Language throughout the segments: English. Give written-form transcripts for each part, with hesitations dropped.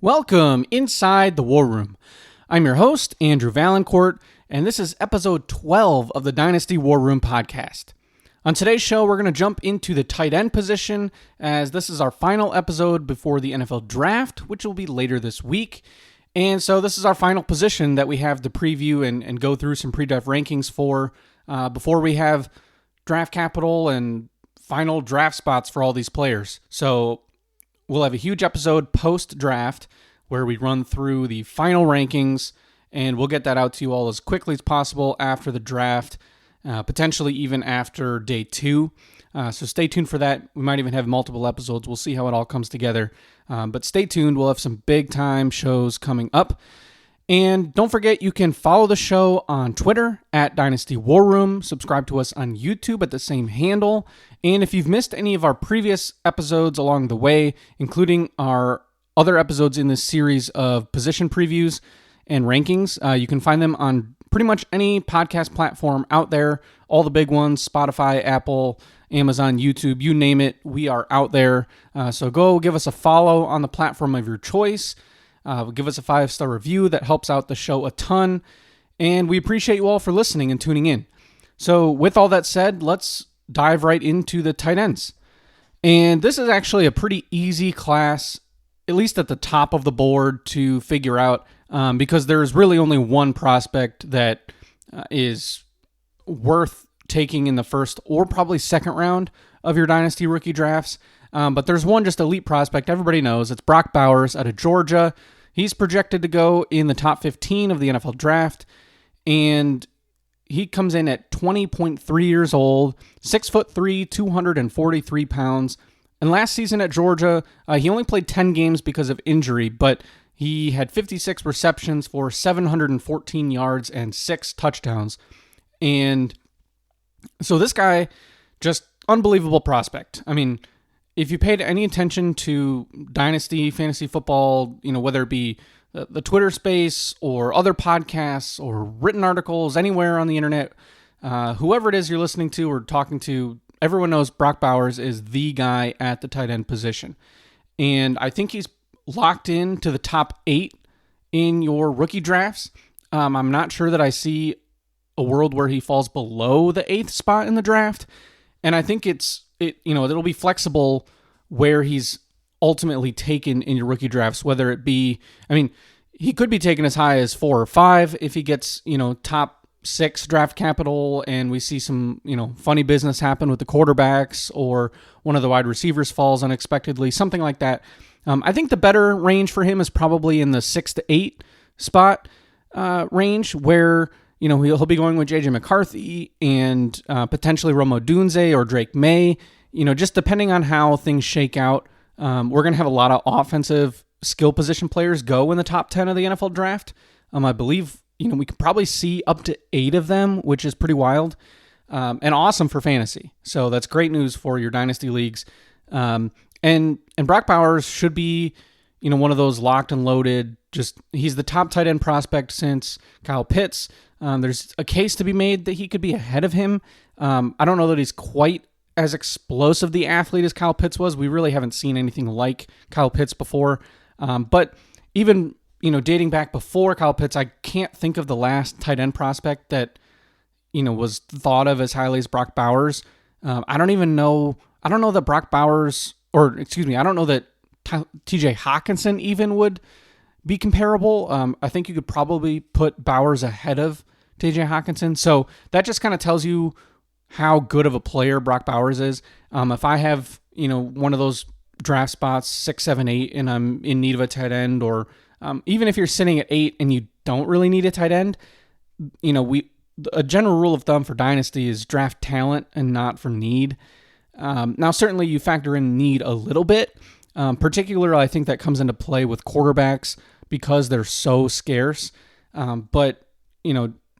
Welcome inside the War Room. I'm your host, Andrew Valancourt, and this is episode 12 of the Dynasty War Room podcast. On today's show, we're going to jump into the tight end position, as this is our final episode before the NFL draft, which will be later this week. And so this is our final position that we have to preview and go through some pre-draft rankings for before we have draft capital and final draft spots for all these players. So we'll have a huge episode post-draft where we run through the final rankings, and we'll get that out to you all as quickly as possible after the draft, potentially even after day 2. So stay tuned for that. We might even have multiple episodes. We'll see how it all comes together. But stay tuned. We'll have some big-time shows coming up. And don't forget, you can follow the show on Twitter at Dynasty War Room. Subscribe to us on YouTube at the same handle. And if you've missed any of our previous episodes along the way, including our other episodes in this series of position previews and rankings, you can find them on pretty much any podcast platform out there. All the big ones: Spotify, Apple, Amazon, YouTube, you name it, we are out there. So go give us a follow on the platform of your choice. Give us a 5-star review. That helps out the show a ton. And we appreciate you all for listening and tuning in. So with all that said, let's dive right into the tight ends. And this is actually a pretty easy class, at least at the top of the board, to figure out, because there's really only one prospect that is worth taking in the first or probably second round of your Dynasty rookie drafts. But there's one just elite prospect everybody knows. It's Brock Bowers out of Georgia. He's projected to go in the top 15 of the NFL draft, and he comes in at 20.3 years old, 6'3", 243 pounds. And last season at Georgia, he only played 10 games because of injury, but he had 56 receptions for 714 yards and 6 touchdowns. And so this guy, just unbelievable prospect. I mean, if you paid any attention to Dynasty, fantasy football, whether it be the Twitter space or other podcasts or written articles anywhere on the internet, whoever it is you're listening to or talking to, everyone knows Brock Bowers is the guy at the tight end position. And I think he's locked in to the top 8 in your rookie drafts. I'm not sure that I see a world where he falls below the 8th spot in the draft. And I think it'll be flexible where he's ultimately taken in your rookie drafts, whether it be, he could be taken as high as 4 or 5 if he gets, top 6 draft capital and we see some, funny business happen with the quarterbacks, or one of the wide receivers falls unexpectedly, something like that. I think the better range for him is probably in the 6 to 8 spot range, where he'll be going with J.J. McCarthy and potentially Rome Odunze or Drake May. Just depending on how things shake out, we're going to have a lot of offensive skill position players go in the top 10 of the NFL draft. I believe, we could probably see up to 8 of them, which is pretty wild and awesome for fantasy. So that's great news for your Dynasty leagues. And Brock Bowers should be, one of those locked and loaded. He's the top tight end prospect since Kyle Pitts. There's a case to be made that he could be ahead of him. I don't know that he's quite as explosive the athlete as Kyle Pitts was. We really haven't seen anything like Kyle Pitts before. But even, dating back before Kyle Pitts, I can't think of the last tight end prospect that, was thought of as highly as Brock Bowers. I don't know that Brock Bowers, I don't know that TJ Hawkinson even would be comparable. I think you could probably put Bowers ahead of TJ Hawkinson. So that just kind of tells you how good of a player Brock Bowers is. If I have, one of those draft spots, 6, 7, 8, and I'm in need of a tight end, or even if you're sitting at 8 and you don't really need a tight end, a general rule of thumb for Dynasty is draft talent and not for need. Now, certainly you factor in need a little bit. Particularly, I think that comes into play with quarterbacks because they're so scarce. But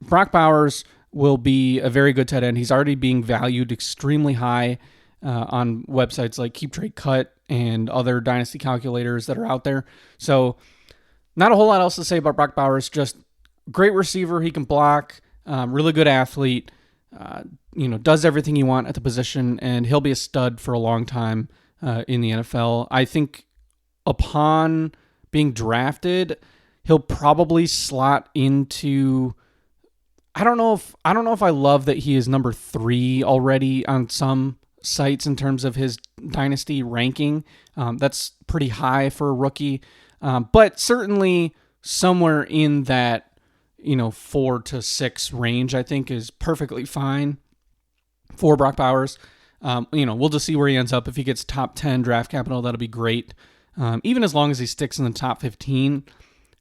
Brock Bowers will be a very good tight end. He's already being valued extremely high on websites like Keep Trade Cut and other Dynasty calculators that are out there. So not a whole lot else to say about Brock Bowers. Just great receiver. He can block. Really good athlete. Does everything you want at the position, and he'll be a stud for a long time in the NFL. I think upon being drafted, he'll probably slot into. I don't know if I love that he is number 3 already on some sites in terms of his dynasty ranking. That's pretty high for a rookie, but certainly somewhere in that 4 to 6 range, I think is perfectly fine for Brock Bowers. We'll just see where he ends up. If he gets top 10 draft capital, that'll be great. Even as long as he sticks in the top 15.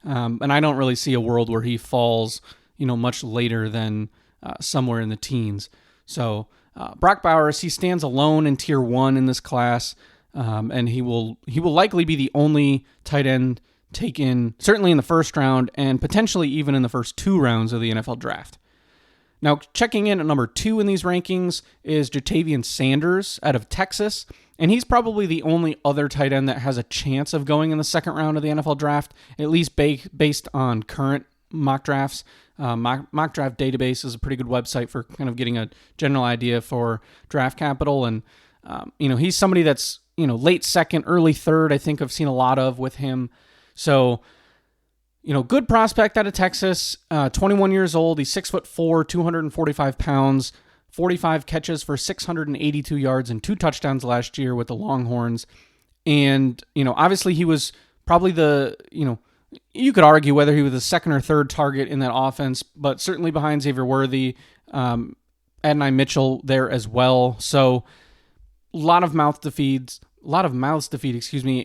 And I don't really see a world where he falls, much later than somewhere in the teens. So Brock Bowers, he stands alone in tier 1 in this class, and he will likely be the only tight end taken certainly in the first round and potentially even in the first 2 rounds of the NFL draft. Now, checking in at number 2 in these rankings is Ja'Tavion Sanders out of Texas, and he's probably the only other tight end that has a chance of going in the second round of the NFL draft, at least based on current mock drafts. Mock Draft Database is a pretty good website for kind of getting a general idea for draft capital, and he's somebody that's late second, early third. I think I've seen a lot of with him. So, good prospect out of Texas, 21 years old. He's 6'4", 245 pounds, 45 catches for 682 yards and 2 touchdowns last year with the Longhorns. And, obviously he was probably you could argue whether he was the second or third target in that offense, but certainly behind Xavier Worthy, Adonai Mitchell there as well. So a lot of mouths to feed,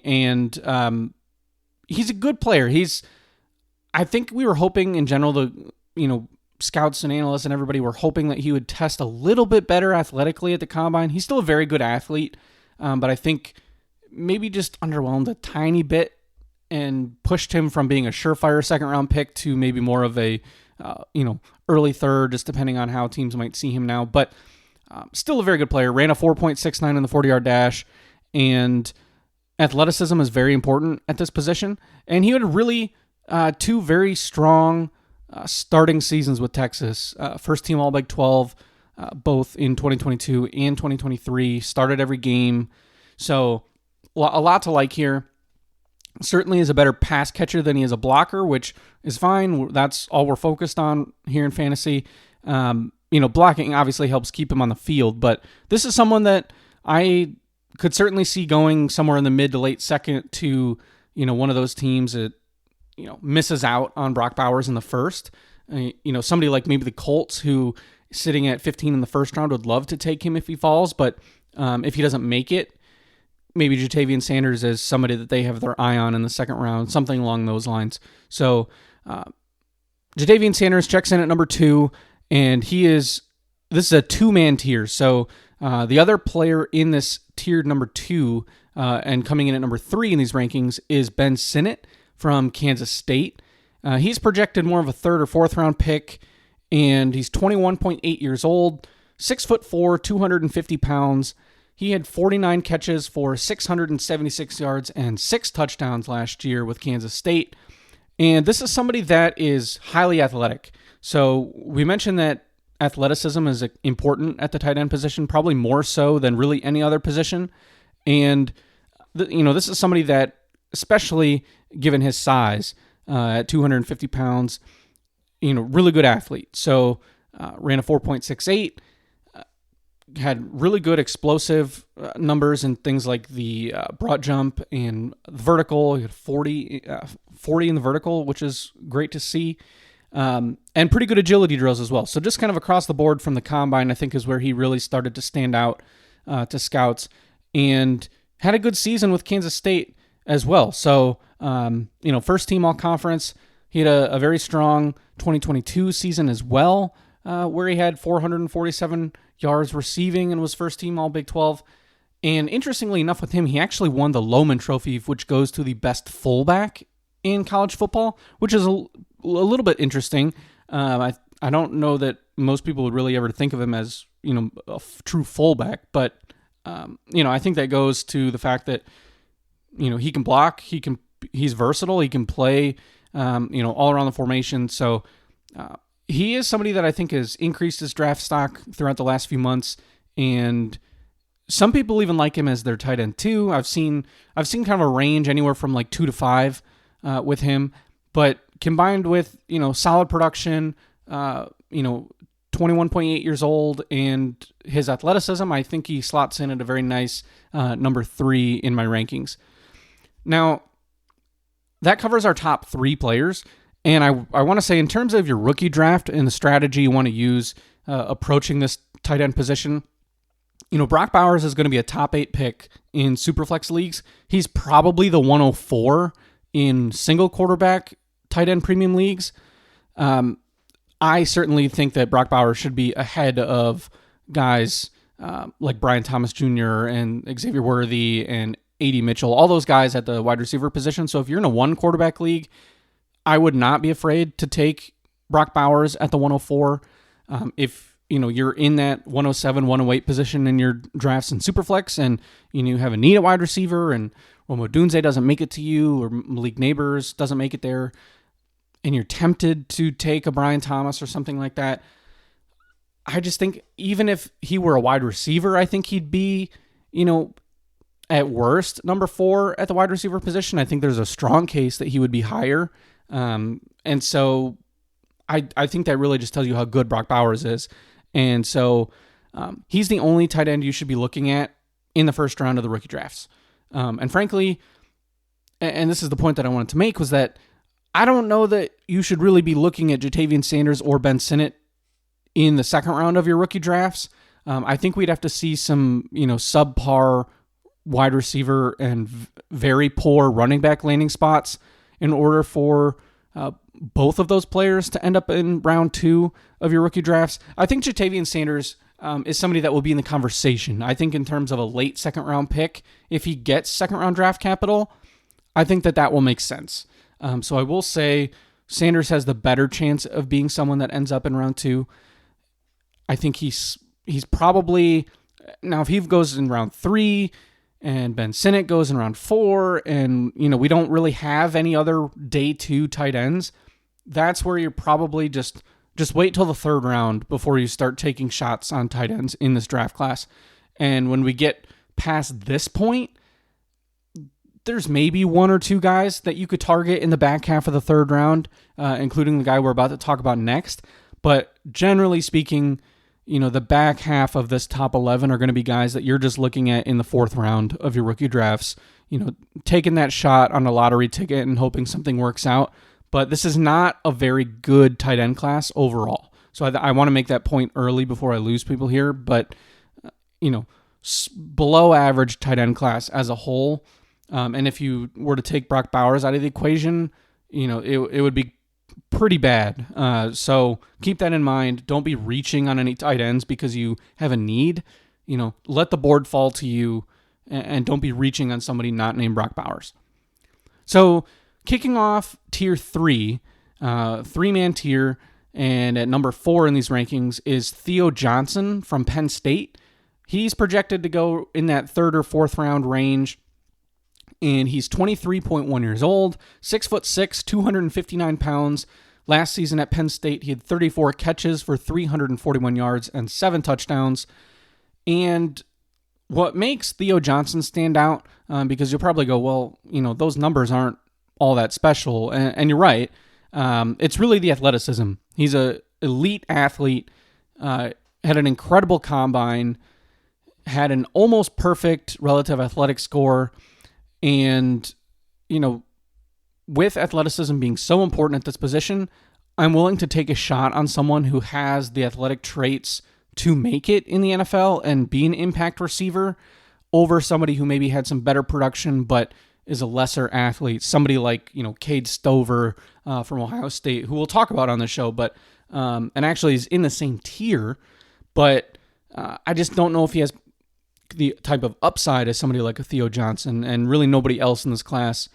and he's a good player. I think we were hoping in general, scouts and analysts and everybody were hoping that he would test a little bit better athletically at the combine. He's still a very good athlete, but I think maybe just underwhelmed a tiny bit and pushed him from being a surefire second round pick to maybe more of a, early third, just depending on how teams might see him now. But still a very good player. Ran a 4.69 in the 40-yard dash, and athleticism is very important at this position. And he had really 2 very strong starting seasons with Texas. First team All-Big 12, both in 2022 and 2023. Started every game. So a lot to like here. Certainly is a better pass catcher than he is a blocker, which is fine. That's all we're focused on here in fantasy. Blocking obviously helps keep him on the field, but this is someone that I could certainly see going somewhere in the mid to late second to, one of those teams that, misses out on Brock Bowers in the first. Somebody like maybe the Colts, who sitting at 15 in the first round, would love to take him if he falls, but if he doesn't make it, maybe Ja'Tavion Sanders is somebody that they have their eye on in the second round, something along those lines. So Ja'Tavion Sanders checks in at number 2, and this is a 2-man tier. So the other player in this tier number 2 and coming in at number 3 in these rankings is Ben Sinnott from Kansas State. He's projected more of a 3rd or 4th round pick, and he's 21.8 years old, 6'4", 250 pounds. He had 49 catches for 676 yards and 6 touchdowns last year with Kansas State. And this is somebody that is highly athletic. So we mentioned that athleticism is important at the tight end position, probably more so than really any other position. And, this is somebody that, especially given his size, at 250 pounds, really good athlete. So ran a 4.68, had really good explosive numbers and things like the broad jump and vertical. He had 40 in the vertical, which is great to see. And pretty good agility drills as well. So just kind of across the board from the combine, I think is where he really started to stand out to scouts, and had a good season with Kansas State as well. So, first team all conference. He had a very strong 2022 season as well, where he had 447 yards receiving and was first team all Big 12. And interestingly enough with him, he actually won the Lowman Trophy, which goes to the best fullback in college football, which is a little bit interesting. I don't know that most people would really ever think of him as, a true fullback, but, I think that goes to the fact that, he can block, he's versatile, he can play, all around the formation. So, he is somebody that I think has increased his draft stock throughout the last few months, and some people even like him as their tight end too. I've seen kind of a range anywhere from like 2 to 5 with him. But combined with, solid production, 21.8 years old, and his athleticism, I think he slots in at a very nice number 3 in my rankings. Now, that covers our top 3 players. And I want to say, in terms of your rookie draft and the strategy you want to use approaching this tight end position, Brock Bowers is going to be a top 8 pick in Superflex leagues. He's probably the 104 in single quarterback tight end premium leagues. I certainly think that Brock Bowers should be ahead of guys like Brian Thomas Jr. and Xavier Worthy and A.D. Mitchell, all those guys at the wide receiver position. So if you're in a 1 quarterback league, I would not be afraid to take Brock Bowers at the 104. If you're in that 107, 108 position in your drafts in Superflex, and you have a need at wide receiver, and Rome Odunze doesn't make it to you, or Malik Neighbors doesn't make it there, and you're tempted to take a Brian Thomas or something like that, I just think even if he were a wide receiver, I think he'd be, at worst, number 4 at the wide receiver position. I think there's a strong case that he would be higher. And so I think that really just tells you how good Brock Bowers is. And so he's the only tight end you should be looking at in the first round of the rookie drafts. And frankly, and this is the point that I wanted to make, was that I don't know that you should really be looking at Jatavian Sanders or Ben Sinnott in the second round of your rookie drafts. I think we'd have to see some, subpar wide receiver and very poor running back landing spots in order for both of those players to end up in round 2 of your rookie drafts. I think Jatavian Sanders is somebody that will be in the conversation. I think in terms of a late second round pick, if he gets second round draft capital, I think that will make sense. So I will say Sanders has the better chance of being someone that ends up in round 2. I think he's probably, now if he goes in round 3 and Ben Sinnott goes in round 4 and, we don't really have any other day 2 tight ends, that's where you're probably just wait till the third round before you start taking shots on tight ends in this draft class. And when we get past this point, there's maybe 1 or 2 guys that you could target in the back half of the third round, including the guy we're about to talk about next. But generally speaking, the back half of this top 11 are going to be guys that you're just looking at in the 4th round of your rookie drafts, taking that shot on a lottery ticket and hoping something works out. But this is not a very good tight end class overall. So I want to make that point early before I lose people here. But, below average tight end class as a whole. And if you were to take Brock Bowers out of the equation, it would be pretty bad. So keep that in mind. Don't be reaching on any tight ends because you have a need. Let the board fall to you, and don't be reaching on somebody not named Brock Bowers. So kicking off tier 3, 3-man tier, and at number 4 in these rankings is Theo Johnson from Penn State. He's projected to go in that 3rd or 4th round range. And he's 23.1 years old, 6'6", 259 pounds. Last season at Penn State, he had 34 catches for 341 yards and 7 touchdowns. And what makes Theo Johnson stand out, because you'll probably go, well, those numbers aren't all that special. And you're right. It's really the athleticism. He's an elite athlete, had an incredible combine, had an almost perfect relative athletic score. And, with athleticism being so important at this position, I'm willing to take a shot on someone who has the athletic traits to make it in the NFL and be an impact receiver over somebody who maybe had some better production but is a lesser athlete. Somebody like, Cade Stover from Ohio State, who we'll talk about on the show, but and actually is in the same tier, but I just don't know if he has the type of upside as somebody like a Theo Johnson, and really nobody else in this class,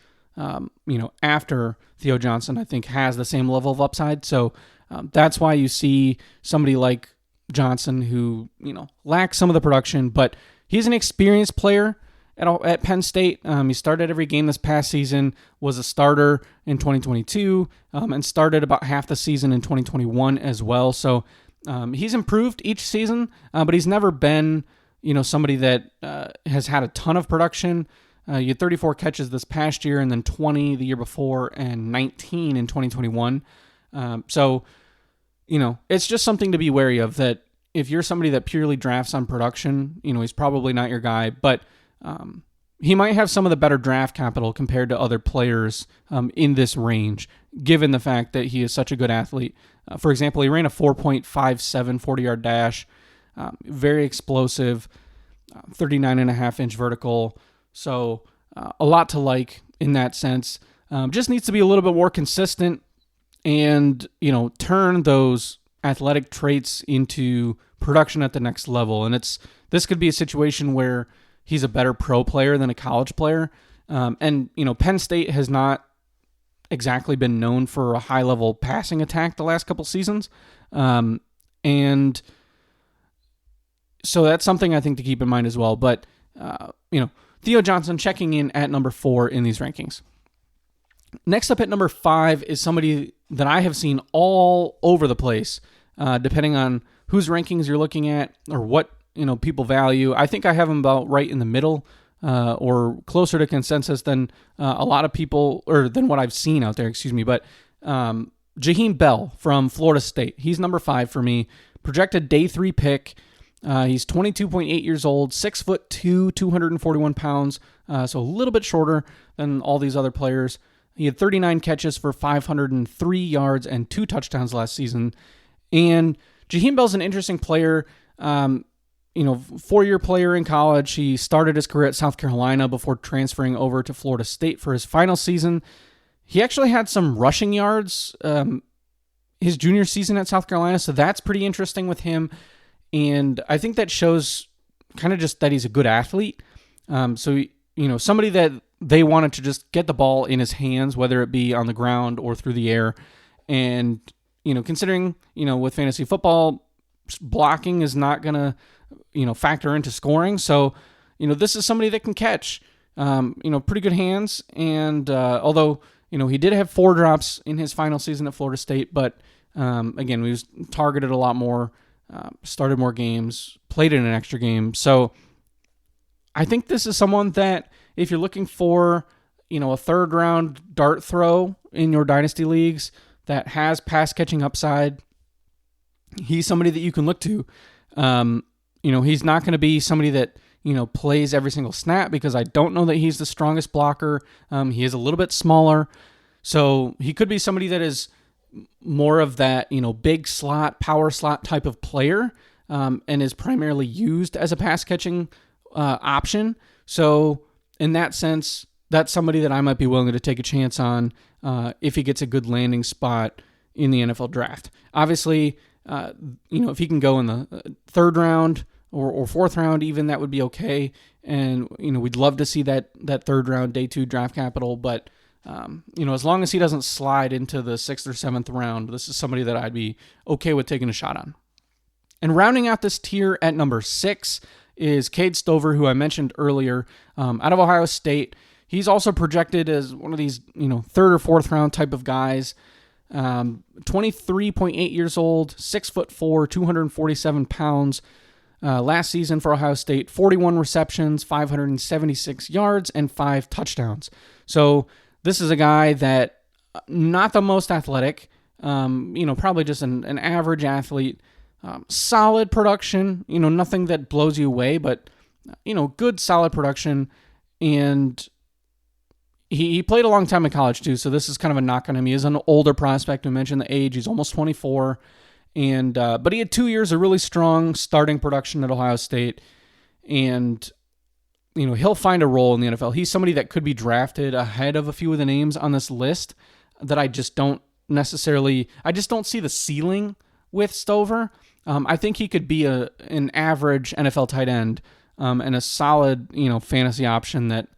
after Theo Johnson, I think has the same level of upside. So that's why you see somebody like Johnson who, lacks some of the production, but he's an experienced player at Penn State. He started every game this past season, was a starter in 2022, and started about half the season in 2021 as well. So he's improved each season, but he's never been somebody that has had a ton of production. You had 34 catches this past year, and then 20 the year before, and 19 in 2021. So, it's just something to be wary of, that if you're somebody that purely drafts on production, he's probably not your guy, but he might have some of the better draft capital compared to other players in this range, given the fact that he is such a good athlete. For example, he ran a 4.57 40-yard dash, very explosive, 39.5-inch vertical. So a lot to like in that sense. Just needs to be a little bit more consistent and, turn those athletic traits into production at the next level. And this could be a situation where he's a better pro player than a college player. And Penn State has not exactly been known for a high-level passing attack the last couple seasons. And so that's something I think to keep in mind as well. But, Theo Johnson checking in at number 4 in these rankings. Next up at number 5 is somebody that I have seen all over the place, depending on whose rankings you're looking at or what people value. I think I have him about right in the middle, or closer to consensus than a lot of people, or than what I've seen out there, But Jaheim Bell from Florida State, he's number 5 for me. Projected day 3 pick. He's 22.8 years old, 6'2", 241 pounds, so a little bit shorter than all these other players. He had 39 catches for 503 yards and 2 touchdowns last season. And Jaheim Bell's an interesting player. 4-year player in college. He started his career at South Carolina before transferring over to Florida State for his final season. He actually had some rushing yards his junior season at South Carolina, so that's pretty interesting with him. And I think that shows kind of just that he's a good athlete. So, somebody that they wanted to just get the ball in his hands, whether it be on the ground or through the air. And, considering, with fantasy football, blocking is not going to, factor into scoring. So, this is somebody that can catch, pretty good hands. And although, he did have 4 drops in his final season at Florida State, but again, he was targeted a lot more, started more games, played in an extra game. So I think this is someone that if you're looking for, a third round dart throw in your dynasty leagues that has pass catching upside, he's somebody that you can look to. He's not going to be somebody that, plays every single snap, because I don't know that he's the strongest blocker. He is a little bit smaller. So he could be somebody that is more of that, big slot, power slot type of player, and is primarily used as a pass catching option. So in that sense, that's somebody that I might be willing to take a chance on if he gets a good landing spot in the NFL draft. Obviously, if he can go in the 3rd round or 4th round even, that would be okay. And, we'd love to see that 3rd round day 2 draft capital. But, as long as he doesn't slide into the 6th or 7th round, this is somebody that I'd be okay with taking a shot on. And rounding out this tier at number 6 is Cade Stover, who I mentioned earlier, out of Ohio State. He's also projected as one of these, 3rd or 4th round type of guys. 23.8 years old, 6'4", 247 pounds. Last season for Ohio State, 41 receptions, 576 yards, and 5 touchdowns. So this is a guy that not the most athletic, probably just an average athlete. Solid production, nothing that blows you away, but, good solid production. And he played a long time in college too, so this is kind of a knock on him. He is an older prospect. I mentioned the age. He's almost 24. And but he had 2 years of really strong starting production at Ohio State. And, he'll find a role in the NFL. He's somebody that could be drafted ahead of a few of the names on this list that I just don't see the ceiling with Stover. I think he could be an average NFL tight end and a solid, fantasy option that,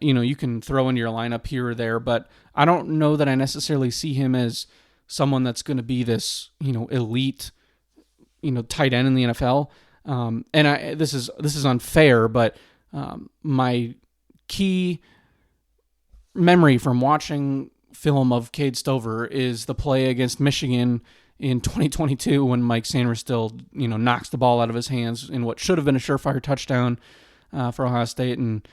you can throw into your lineup here or there. But I don't know that I necessarily see him as someone that's going to be this, elite, tight end in the NFL. And this is unfair, but my key memory from watching film of Cade Stover is the play against Michigan in 2022 when Mike Sanders still, knocks the ball out of his hands in what should have been a surefire touchdown for Ohio State. And,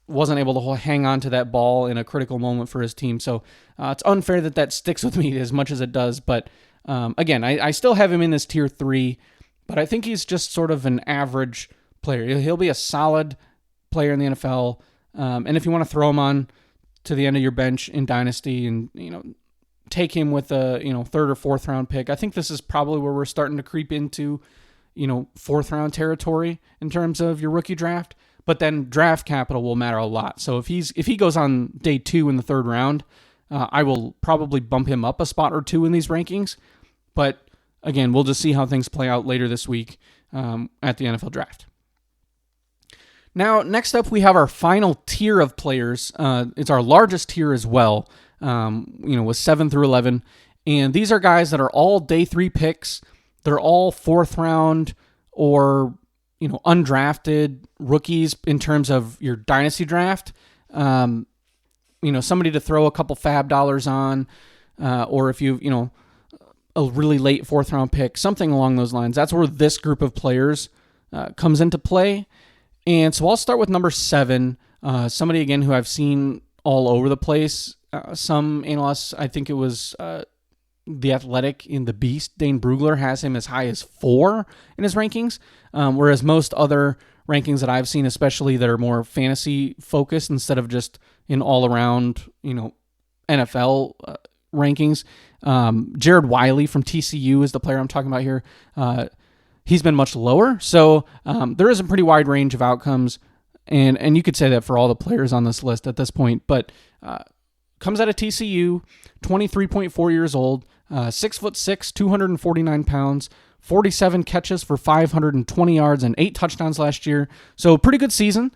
wasn't able to hang on to that ball in a critical moment for his team. So it's unfair that sticks with me as much as it does. But again, I still have him in this tier 3, but I think he's just sort of an average player. He'll be a solid player in the NFL. And if you want to throw him on to the end of your bench in Dynasty and, take him with a, third or fourth round pick, I think this is probably where we're starting to creep into, fourth round territory in terms of your rookie draft. But then draft capital will matter a lot. So if he goes on day 2 in the third round, I will probably bump him up a spot or 2 in these rankings. But again, we'll just see how things play out later this week at the NFL draft. Now, next up, we have our final tier of players. It's our largest tier as well, with 7 through 11. And these are guys that are all day 3 picks. They're all fourth round or undrafted rookies in terms of your dynasty draft. Somebody to throw a couple fab dollars on, or if you a really late fourth round pick, something along those lines. That's where this group of players comes into play. And so I'll start with number 7, somebody again who I've seen all over the place. Some analysts, I think it was The Athletic in the Beast, Dane Brugler has him as high as 4 in his rankings, whereas most other rankings that I've seen, especially that are more fantasy focused instead of just in all around, NFL rankings. Jared Wiley from TCU is the player I'm talking about here. He's been much lower, so there is a pretty wide range of outcomes, and you could say that for all the players on this list at this point, but comes out of TCU, 23.4 years old, 6'6", 249 pounds, 47 catches for 520 yards and 8 touchdowns last year. So pretty good season.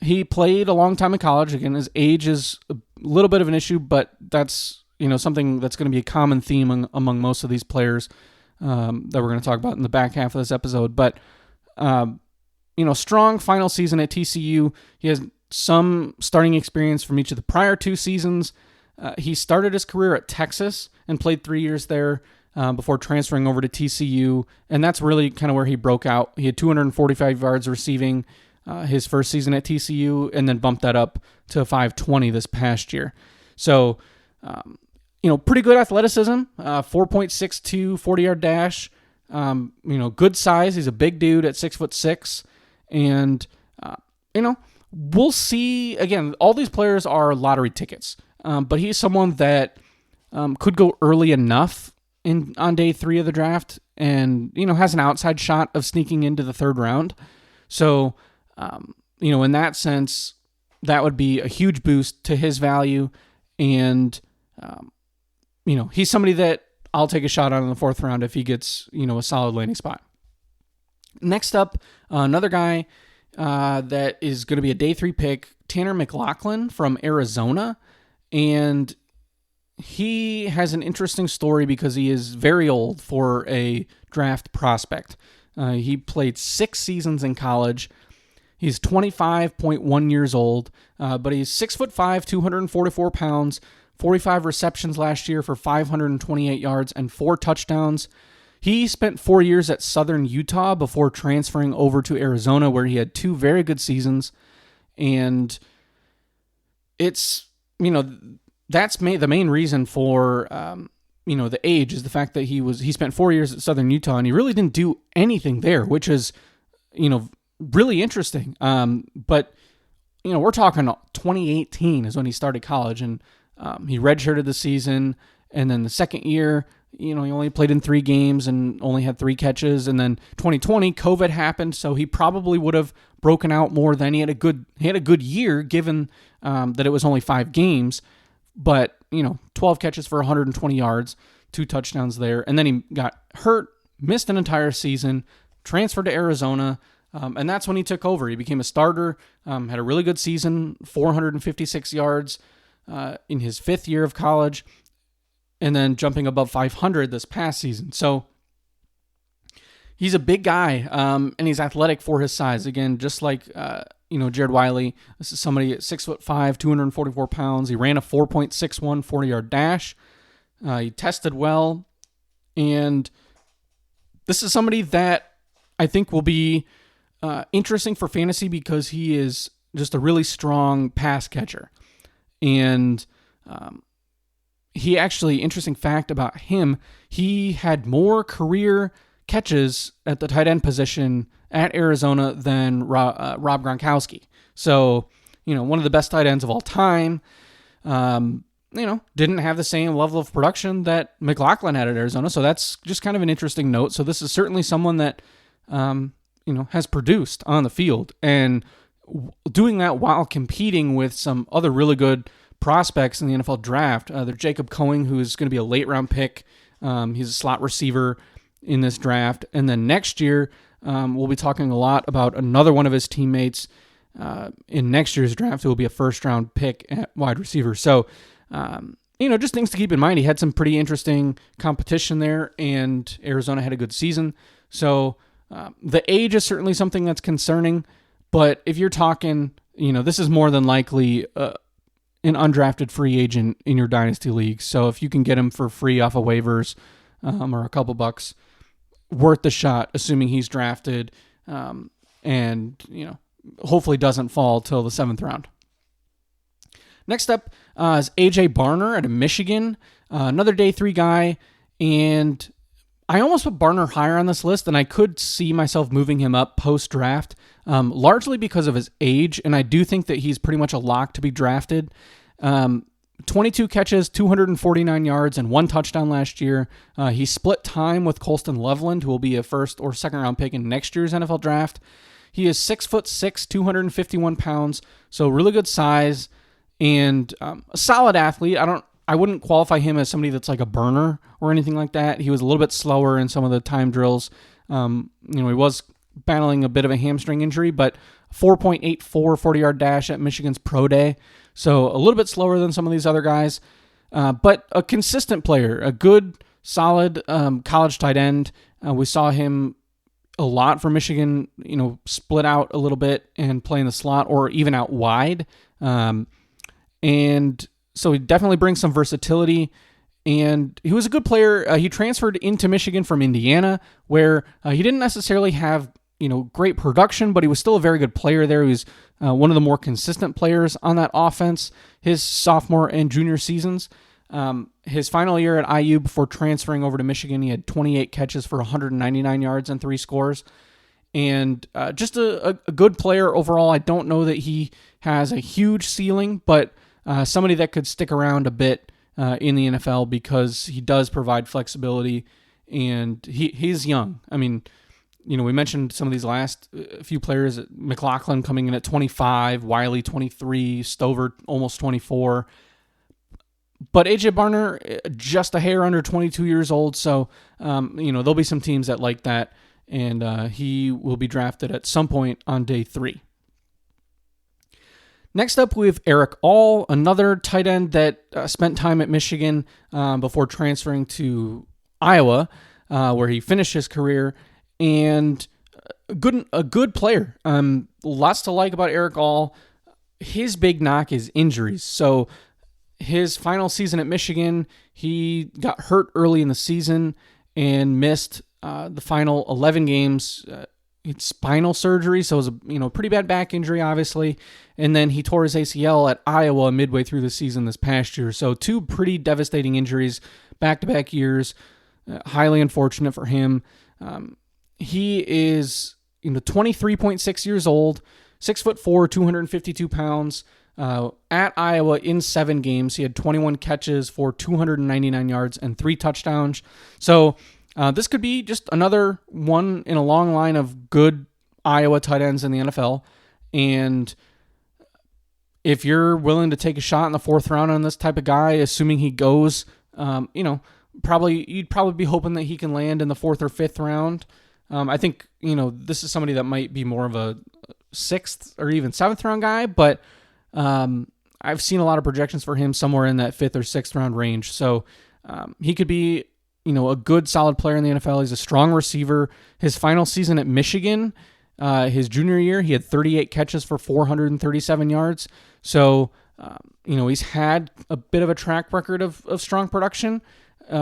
He played a long time in college. Again, his age is a little bit of an issue, but that's something that's going to be a common theme among most of these players that we're going to talk about in the back half of this episode. But strong final season at TCU. He has some starting experience from each of the prior 2 seasons. He started his career at Texas and played 3 years there before transferring over to TCU, and that's really kind of where he broke out. He had 245 yards receiving his first season at TCU, and then bumped that up to 520 this past year. So, pretty good athleticism, 4.62 40-yard dash, good size. He's a big dude at 6'6", and, we'll see. Again, all these players are lottery tickets, but he's someone that could go early enough on day 3 of the draft, and has an outside shot of sneaking into the third round. So, in that sense, that would be a huge boost to his value, and he's somebody that I'll take a shot on in the fourth round if he gets a solid landing spot. Next up, another guy that is going to be a day 3 pick, Tanner McLachlan from Arizona. And he has an interesting story because he is very old for a draft prospect. He played 6 seasons in college. He's 25.1 years old, but he's 6'5", 244 pounds, 45 receptions last year for 528 yards and 4 touchdowns. He spent 4 years at Southern Utah before transferring over to Arizona, where he had 2 very good seasons. And it's, that's the main reason for, the age is the fact that he spent 4 years at Southern Utah and he really didn't do anything there, which is, really interesting. But, we're talking 2018 is when he started college, and he redshirted the season. And then the second year, he only played in 3 games and only had 3 catches. And then 2020, COVID happened, so he probably would have broken out more than he had a good year, given that it was only 5 games. But 12 catches for 120 yards, 2 touchdowns there, and then he got hurt, missed an entire season, transferred to Arizona, and that's when he took over. He became a starter, had a really good season, 456 yards in his 5th year of college, and then jumping above 500 this past season. So he's a big guy, and he's athletic for his size. Again, just like Jared Wiley, this is somebody at 6'5", 244 pounds. He ran a 4.61 40-yard dash. He tested well, and this is somebody that I think will be interesting for fantasy because he is just a really strong pass catcher. And he actually, interesting fact about him, he had more career catches at the tight end position at Arizona than Rob Gronkowski. So, one of the best tight ends of all time, didn't have the same level of production that McLaughlin had at Arizona. So that's just kind of an interesting note. So this is certainly someone that, has produced on the field and doing that while competing with some other really good prospects in the NFL draft. There's Jacob Cohen, who is going to be a late round pick. He's a slot receiver in this draft. And then next year, we'll be talking a lot about another one of his teammates in next year's draft. It will be a first round pick at wide receiver. So, just things to keep in mind. He had some pretty interesting competition there, and Arizona had a good season. So the age is certainly something that's concerning. But if you're talking, this is more than likely an undrafted free agent in your dynasty league. So if you can get him for free off of waivers or a couple bucks, worth the shot, assuming he's drafted and, hopefully doesn't fall till the 7th round. Next up is A.J. Barner out of Michigan, another day 3 guy. And I almost put Barner higher on this list, and I could see myself moving him up post-draft, largely because of his age, and I do think that he's pretty much a lock to be drafted. 22 catches, 249 yards, and 1 touchdown last year. He split time with Colston Loveland, who will be a first or second round pick in next year's NFL draft. He is 6'6", 251 pounds, so really good size and a solid athlete. I wouldn't qualify him as somebody that's like a burner or anything like that. He was a little bit slower in some of the time drills. He was battling a bit of a hamstring injury, but 4.84 40-yard dash at Michigan's Pro Day. So a little bit slower than some of these other guys, but a consistent player, a good, solid college tight end. We saw him a lot for Michigan, split out a little bit and play in the slot or even out wide. And so he definitely brings some versatility. And he was a good player. He transferred into Michigan from Indiana, where he didn't necessarily have great production, but he was still a very good player there. He was one of the more consistent players on that offense his sophomore and junior seasons. His final year at IU before transferring over to Michigan, he had 28 catches for 199 yards and 3 scores. And just a good player overall. I don't know that he has a huge ceiling, but somebody that could stick around a bit in the NFL because he does provide flexibility, and he's young. I mean, we mentioned some of these last few players, McLaughlin coming in at 25, Wiley 23, Stover almost 24. But A.J. Barner, just a hair under 22 years old, so there'll be some teams that like that, and he will be drafted at some point on day 3. Next up, we have Eric All, another tight end that spent time at Michigan before transferring to Iowa, where he finished his career, and a good player. Lots to like about Eric All. His big knock is injuries. So his final season at Michigan, he got hurt early in the season and missed the final 11 games. It's spinal surgery, so it was a pretty bad back injury, obviously. And then he tore his ACL at Iowa midway through the season this past year. So 2 pretty devastating injuries, back-to-back years. Highly unfortunate for him. He is 23.6 years old, 6'4", 252 pounds. At Iowa in 7 games, he had 21 catches for 299 yards and 3 touchdowns. So this could be just another one in a long line of good Iowa tight ends in the NFL. And if you're willing to take a shot in the 4th round on this type of guy, assuming he goes, you'd probably be hoping that he can land in the 4th or 5th round. I think, this is somebody that might be more of a 6th or even 7th round guy, but I've seen a lot of projections for him somewhere in that 5th or 6th round range. So he could be, a good solid player in the NFL. He's a strong receiver. His final season at Michigan, his junior year, he had 38 catches for 437 yards. So, he's had a bit of a track record of strong production.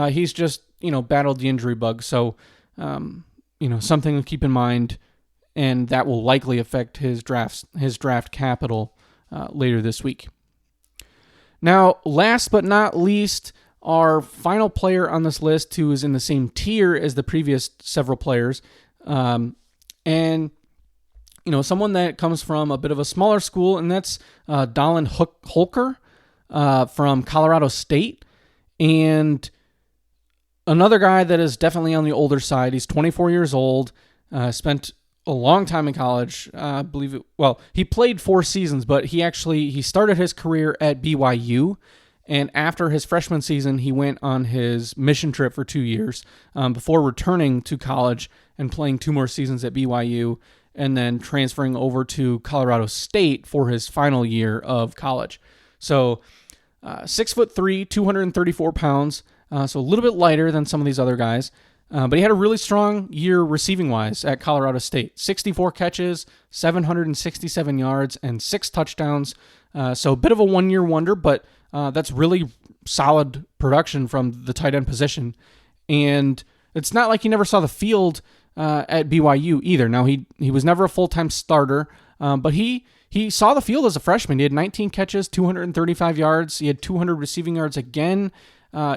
He's just, battled the injury bug. So, something to keep in mind and that will likely affect his draft capital later this week. Now, last but not least, our final player on this list who is in the same tier as the previous several players, and someone that comes from a bit of a smaller school, and that's Dallin Holker from Colorado State, and another guy that is definitely on the older side. He's 24 years old, spent a long time in college. I believe it. Well, he played 4 seasons, but he started his career at BYU, and after his freshman season, he went on his mission trip for 2 years before returning to college and playing 2 more seasons at BYU, and then transferring over to Colorado State for his final year of college. So 6'3", 234 pounds, so a little bit lighter than some of these other guys. But he had a really strong year receiving-wise at Colorado State. 64 catches, 767 yards, and 6 touchdowns. So a bit of a one-year wonder, but that's really solid production from the tight end position. And it's not like he never saw the field at BYU either. Now, he was never a full-time starter, but he saw the field as a freshman. He had 19 catches, 235 yards. He had 200 receiving yards again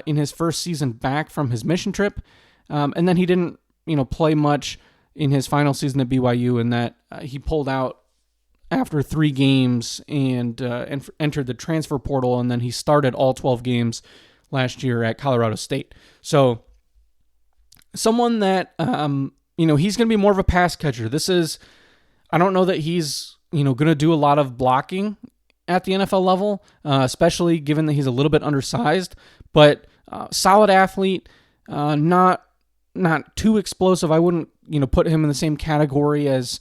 in his first season back from his mission trip. And then he didn't, play much in his final season at BYU, and that he pulled out after 3 games and entered the transfer portal, and then he started all 12 games last year at Colorado State. So someone that, he's going to be more of a pass catcher. I don't know that he's, going to do a lot of blocking at the NFL level, especially given that he's a little bit undersized, but solid athlete, not too explosive. I wouldn't, put him in the same category as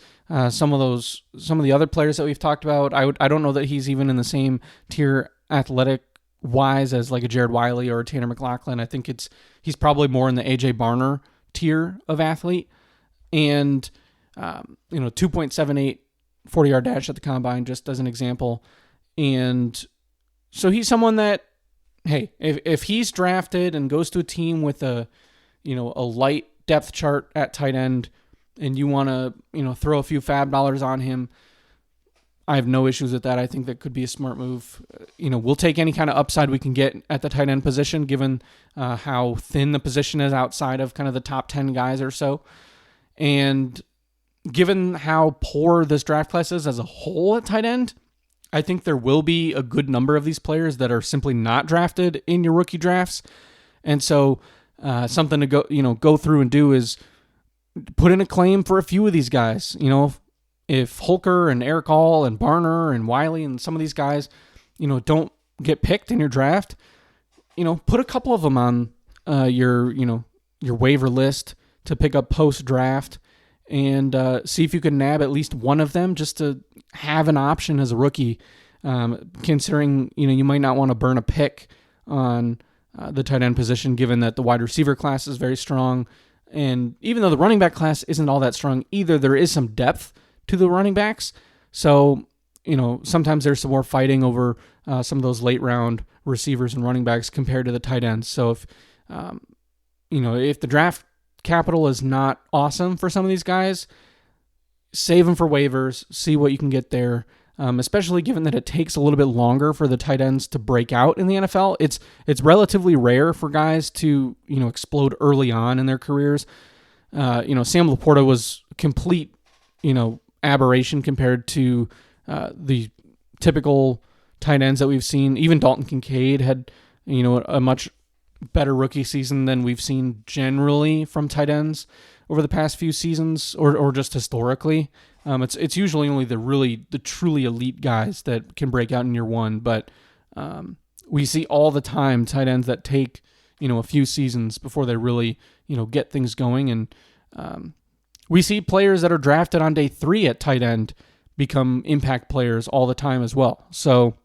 some of the other players that we've talked about. I don't know that he's even in the same tier athletic wise as like a Jared Wiley or a Tanner McLachlan. I think he's probably more in the AJ Barner tier of athlete, and 2.78 40-yard dash at the combine, just as an example. And so he's someone that, hey, if he's drafted and goes to a team with a light depth chart at tight end, and you want to, throw a few fab dollars on him, I have no issues with that. I think that could be a smart move. We'll take any kind of upside we can get at the tight end position, given how thin the position is outside of kind of the top 10 guys or so. And given how poor this draft class is as a whole at tight end, I think there will be a good number of these players that are simply not drafted in your rookie drafts. And so something to go through and do is put in a claim for a few of these guys. If Holker and Eric All and Barner and Wiley and some of these guys, don't get picked in your draft, put a couple of them on your waiver list to pick up post-draft, and see if you can nab at least one of them just to have an option as a rookie, considering, you might not want to burn a pick on the tight end position, given that the wide receiver class is very strong. And even though the running back class isn't all that strong either, there is some depth to the running backs. So, sometimes there's some more fighting over some of those late round receivers and running backs compared to the tight ends. So if the draft capital is not awesome for some of these guys, save them for waivers, see what you can get there. Especially given that it takes a little bit longer for the tight ends to break out in the NFL. It's relatively rare for guys to, explode early on in their careers. Sam Laporta was a complete, aberration compared to the typical tight ends that we've seen. Even Dalton Kincaid had, a much better rookie season than we've seen generally from tight ends over the past few seasons, or just historically. It's usually only the truly elite guys that can break out in year one, but we see all the time tight ends that take, a few seasons before they really, get things going. And we see players that are drafted on day 3 at tight end become impact players all the time as well. So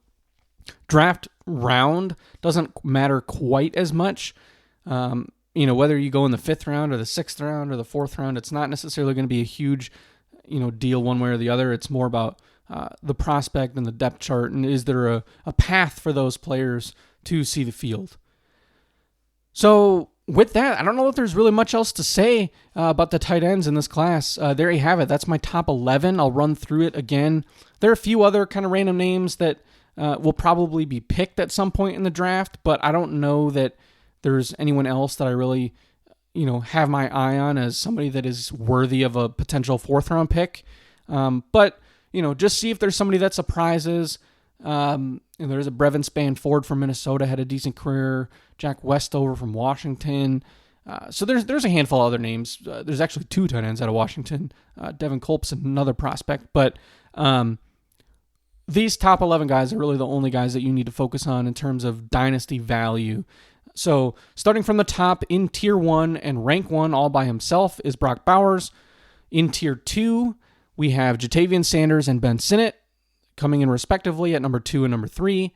draft round doesn't matter quite as much. Whether you go in the 5th round or the 6th round or the 4th round, it's not necessarily going to be a huge deal one way or the other. It's more about the prospect and the depth chart, and is there a path for those players to see the field. So with that, I don't know if there's really much else to say about the tight ends in this class. There you have it. That's my top 11. I'll run through it again. There are a few other kind of random names that will probably be picked at some point in the draft, but I don't know that there's anyone else that I really, have my eye on as somebody that is worthy of a potential 4th-round pick. But just see if there's somebody that surprises. And there's a Brevin Spann-Ford from Minnesota, had a decent career. Jack Westover from Washington. So there's a handful of other names. There's actually 2 tight ends out of Washington. Devin Culp's another prospect. But these top 11 guys are really the only guys that you need to focus on in terms of dynasty value. So starting from the top in Tier 1 and Rank 1 all by himself is Brock Bowers. In Tier 2, we have Jatavian Sanders and Ben Sinnott coming in respectively at number 2 and number 3.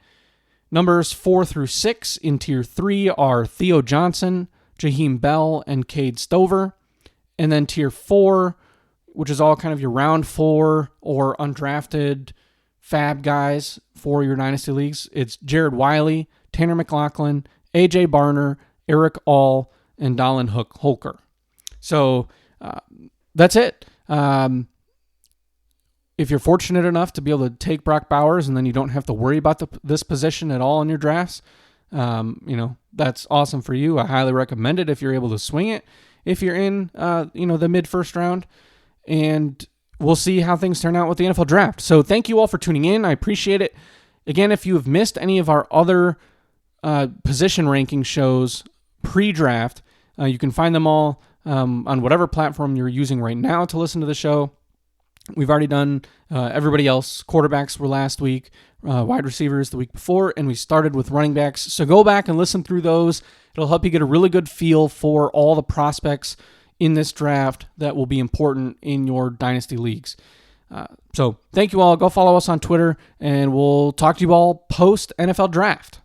Numbers 4 through 6 in Tier 3 are Theo Johnson, Jaheim Bell, and Cade Stover. And then Tier 4, which is all kind of your round 4 or undrafted fab guys for your dynasty leagues. It's Jared Wiley, Tanner McLaughlin, AJ Barner, Eric All, and Dallin Holker. So that's it. If you're fortunate enough to be able to take Brock Bowers and then you don't have to worry about this position at all in your drafts, that's awesome for you. I highly recommend it if you're able to swing it. If you're in, the mid-first round, and we'll see how things turn out with the NFL draft. So thank you all for tuning in. I appreciate it. Again, if you have missed any of our other position ranking shows pre-draft, you can find them all on whatever platform you're using right now to listen to the show. We've already done everybody else. Quarterbacks were last week, wide receivers the week before, and we started with running backs. So go back and listen through those. It'll help you get a really good feel for all the prospects in this draft that will be important in your dynasty leagues. So thank you all. Go follow us on Twitter, and we'll talk to you all post NFL draft.